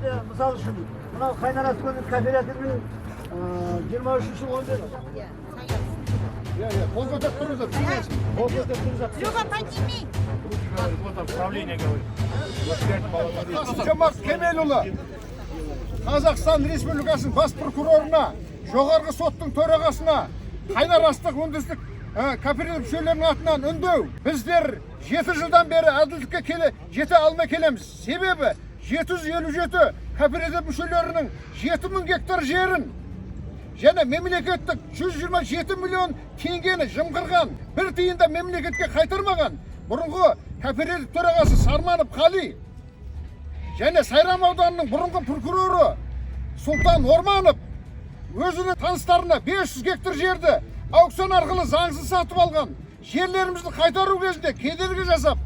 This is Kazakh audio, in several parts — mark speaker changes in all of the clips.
Speaker 1: Misal үшін, мынау қайнар асқөндік кооперативінің 23-ші ойды.
Speaker 2: Қол көтеріп тұрыңыздар.
Speaker 1: Қол көтеріп тұрыңыздар.
Speaker 3: Люба, подними.
Speaker 4: Вот управление говорит.
Speaker 2: Жомарт Кемелұлы, Қазақстан Республикасының бас прокурорына, жоғарғы соттың төрағасына, қайнар астық өндірістік кооператив мүшелерінің атынан үндеу. Біздер 7 жылдан бері әділдікке жете алмай келеміз. Себебі 757 кооператив мүшелерінің 7000 гектар жерін және мемлекеттік 127 миллион теңгені жымқырған, бір тиында мемлекетке қайтармаған бұрынғы кооператив төрағасы Сарманов Қали және Сайрам ауданының бұрынғы прокуроры Сұлтан Орманов өзінің таныстарына 500 гектар жерді аукцион арқылы заңсыз сатып алған. Жерлерімізді қайтару кезінде кедергі жасап,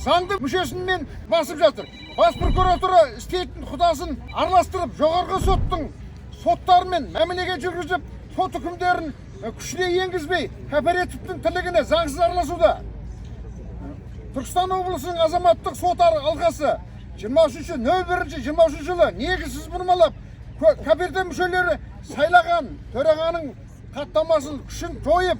Speaker 2: заңды мүшесімен басып жатыр. Бас прокуратура істейтін құдасын араластырып, жоғарғы соттың соттарымен мәмілеге жүргізіп, сот үкімдерін күшіне енгізбей, кооперативтің тірлігіне заңсыз араласуда. Түркістан облысының азаматтық сот алқасы 23.01.23 жылы негізсіз бұрмалап, кооператив мүшелері сайлаған төрағаның хаттамасын күшін жойып,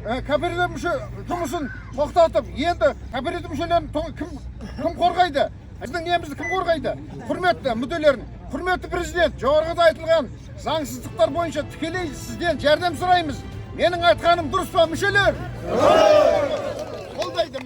Speaker 2: кооператив мүше жұмысын тоқтатып, енді кооператив мүшелерін кім қорғайды? Біздің немізді кім қорғайды? Құрметті мүдделерін, құрметті президент, жоғарғыда айтылған заңсыздықтар бойынша тікелей сізден жәрдем сұраймыз. Менің айтқаным дұрыс па, мүшелер? Қолдайды.